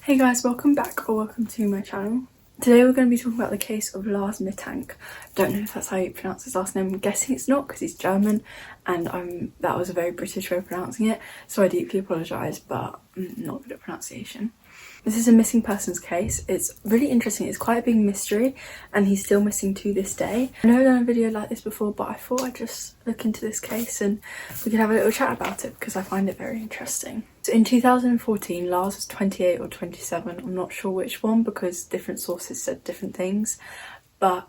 Hey guys, welcome back or welcome to my channel. Today we're going to be talking about the case of Lars Mittank. Don't know if that's how you pronounce his last name. I'm guessing it's not because he's German and that was a very British way of pronouncing it, so I deeply apologise, but I'm not good at pronunciation. This is a missing persons case. It's really interesting. It's quite a big mystery and he's still missing to this day. I know I've done a video like this before, but I thought I'd just look into this case and we could have a little chat about it because I find it very interesting. So in 2014, Lars was 28 or 27. I'm not sure which one because different sources said different things. But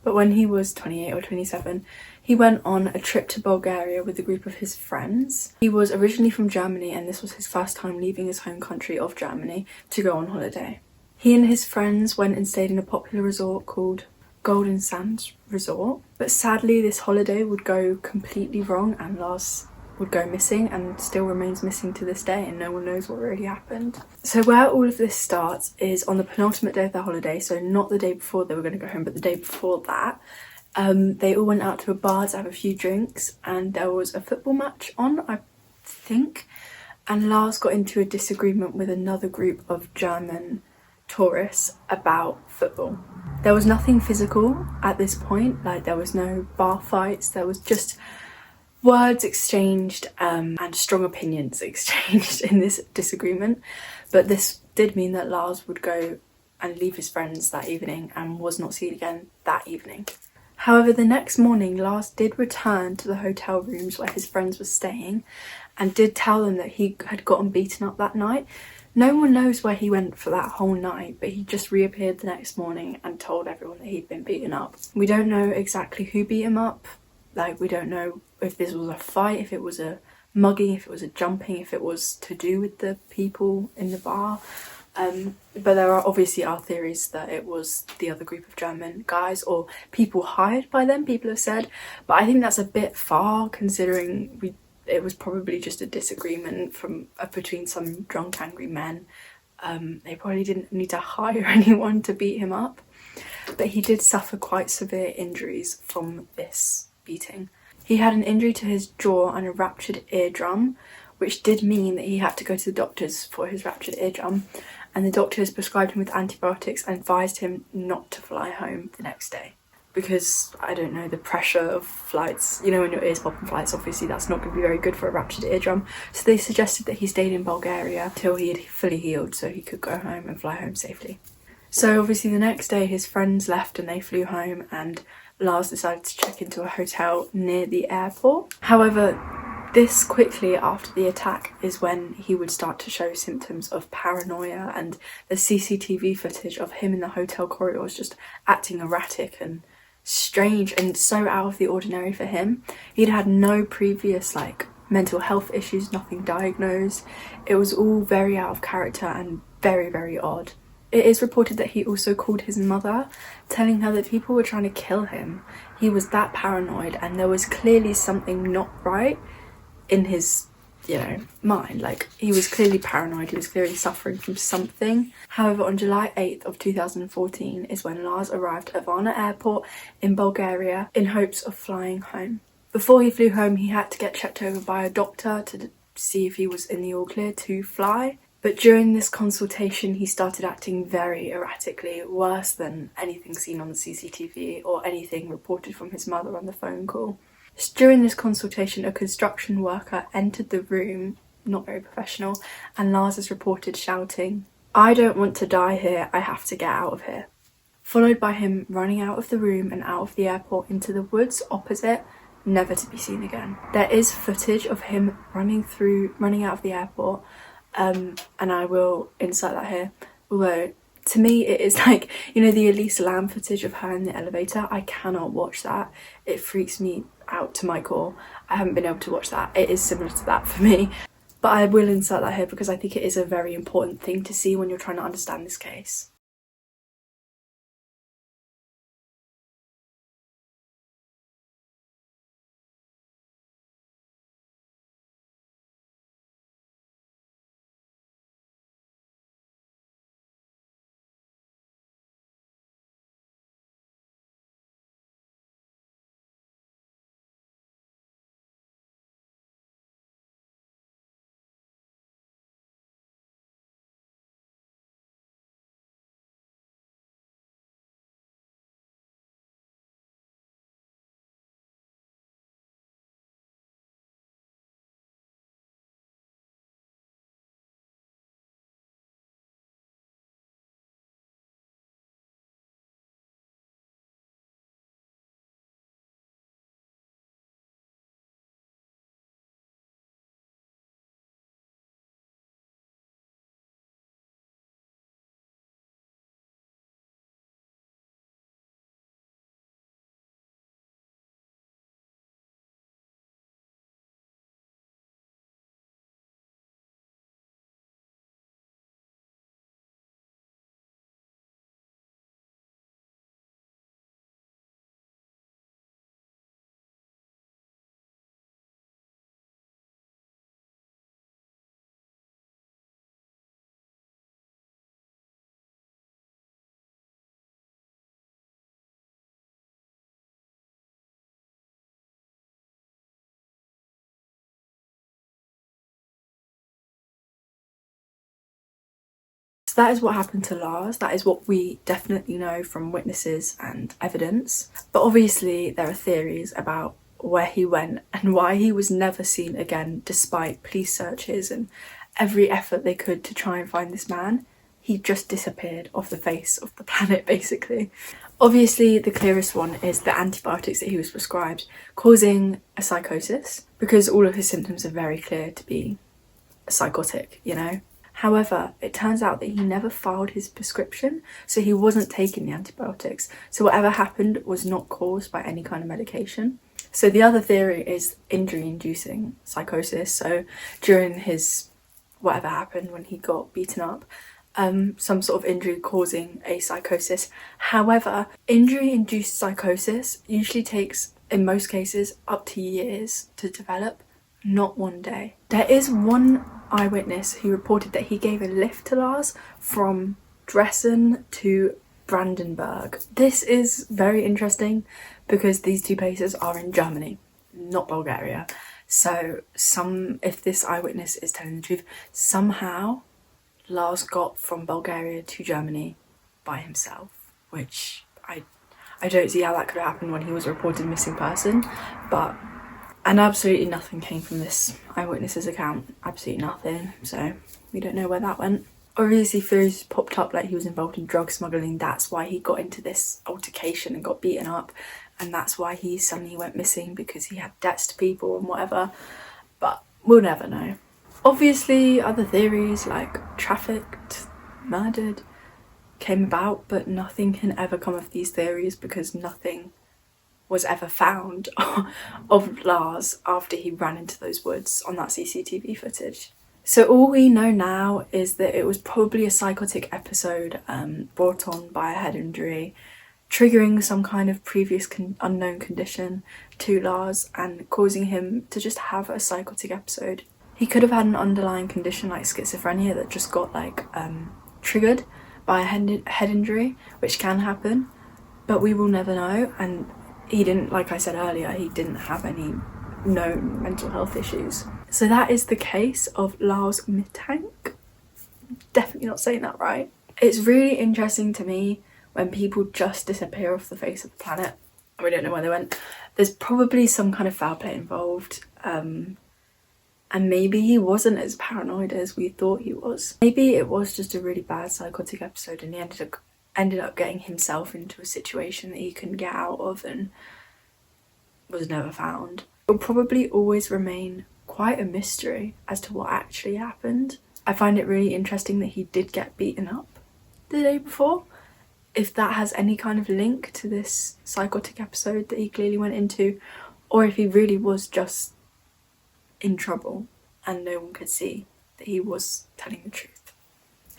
when he was 28 or 27, he went on a trip to Bulgaria with a group of his friends. He was originally from Germany and this was his first time leaving his home country of Germany to go on holiday. He and his friends went and stayed in a popular resort called Golden Sands Resort. But sadly, this holiday would go completely wrong and Lars would go missing and still remains missing to this day and no one knows what really happened. So where all of this starts is on the penultimate day of their holiday, so not the day before they were going to go home but the day before that. They all went out to a bar to have a few drinks and there was a football match on, I think, and Lars got into a disagreement with another group of German tourists about football. There was nothing physical at this point, like there was no bar fights, there was just words exchanged and strong opinions exchanged in this disagreement. But this did mean that Lars would go and leave his friends that evening and was not seen again that evening. However, the next morning Lars did return to the hotel rooms where his friends were staying and did tell them that he had gotten beaten up that night. No one knows where he went for that whole night, but he just reappeared the next morning and told everyone that he'd been beaten up. We don't know exactly who beat him up. Like, we don't know if this was a fight, if it was a mugging, if it was a jumping, if it was to do with the people in the bar. But there are obviously theories that it was the other group of German guys or people hired by them, people have said. But I think that's a bit far considering it was probably just a disagreement between some drunk, angry men. They probably didn't need to hire anyone to beat him up. But he did suffer quite severe injuries from this beating. He had an injury to his jaw and a ruptured eardrum, which did mean that he had to go to the doctors for his ruptured eardrum, and the doctors prescribed him with antibiotics and advised him not to fly home the next day. Because, I don't know, the pressure of flights, you know, when your ears pop in flights, obviously that's not going to be very good for a ruptured eardrum. So they suggested that he stayed in Bulgaria till he had fully healed so he could go home and fly home safely. So obviously the next day his friends left and they flew home and Lars decided to check into a hotel near the airport. However, this quickly after the attack is when he would start to show symptoms of paranoia, and the CCTV footage of him in the hotel corridors just acting erratic and strange and so out of the ordinary for him. He'd had no previous mental health issues, nothing diagnosed. It was all very out of character and very, very odd. It is reported that he also called his mother, telling her that people were trying to kill him. He was that paranoid and there was clearly something not right in his, mind. Like, he was clearly paranoid, he was clearly suffering from something. However, on July 8th of 2014 is when Lars arrived at Varna Airport in Bulgaria in hopes of flying home. Before he flew home, he had to get checked over by a doctor to see if he was in the all clear to fly. But during this consultation, he started acting very erratically, worse than anything seen on the CCTV or anything reported from his mother on the phone call. During this consultation, a construction worker entered the room, not very professional, and Lars is reported shouting, "I don't want to die here, I have to get out of here." Followed by him running out of the room and out of the airport into the woods opposite, never to be seen again. There is footage of him running out of the airport, and I will insert that here, although to me it is like, the Elise Lam footage of her in the elevator. I cannot watch that. It freaks me out to my core. I haven't been able to watch that. It is similar to that for me, but I will insert that here because I think it is a very important thing to see when you're trying to understand this case. So that is what happened to Lars. That is what we definitely know from witnesses and evidence. But obviously there are theories about where he went and why he was never seen again, despite police searches and every effort they could to try and find this man. He just disappeared off the face of the planet, basically. Obviously, the clearest one is the antibiotics that he was prescribed, causing a psychosis, because all of his symptoms are very clear to be psychotic, you know? However, it turns out that he never filed his prescription, so he wasn't taking the antibiotics. So whatever happened was not caused by any kind of medication. So the other theory is injury-inducing psychosis. So during his whatever happened when he got beaten up, some sort of injury causing a psychosis. However, injury-induced psychosis usually takes, in most cases, up to years to develop, not one day. There is one eyewitness who reported that he gave a lift to Lars from Dresden to Brandenburg. This is very interesting because these two places are in Germany, not Bulgaria. So if this eyewitness is telling the truth, somehow Lars got from Bulgaria to Germany by himself, which I don't see how that could have happened when he was a reported missing person, and absolutely nothing came from this eyewitness's account, absolutely nothing, so we don't know where that went. Obviously theories popped up like he was involved in drug smuggling, that's why he got into this altercation and got beaten up, and that's why he suddenly went missing, because he had debts to people and whatever, but we'll never know. Obviously other theories like trafficked, murdered came about, but nothing can ever come of these theories because nothing was ever found of Lars after he ran into those woods on that CCTV footage. So all we know now is that it was probably a psychotic episode brought on by a head injury, triggering some kind of previous unknown condition to Lars and causing him to just have a psychotic episode. He could have had an underlying condition like schizophrenia that just got triggered by a head injury, which can happen, but we will never know. And he didn't, like I said earlier, he didn't have any known mental health issues. So that is the case of Lars Mittank. Definitely not saying that right. It's really interesting to me when people just disappear off the face of the planet and we don't know where they went. There's probably some kind of foul play involved. And maybe he wasn't as paranoid as we thought he was. Maybe it was just a really bad psychotic episode and he ended up getting himself into a situation that he couldn't get out of and was never found. It will probably always remain quite a mystery as to what actually happened. I find it really interesting that he did get beaten up the day before. If that has any kind of link to this psychotic episode that he clearly went into, or if he really was just in trouble and no one could see that he was telling the truth.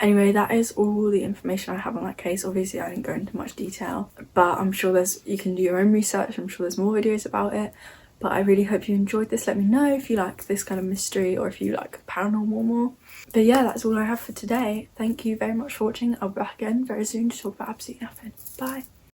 Anyway, that is all the information I have on that case. Obviously I didn't go into much detail, but I'm sure you can do your own research. I'm sure there's more videos about it, but I really hope you enjoyed this. Let me know if you like this kind of mystery or if you like paranormal more. But yeah, that's all I have for today. Thank you very much for watching. I'll be back again very soon to talk about absolutely nothing. Bye.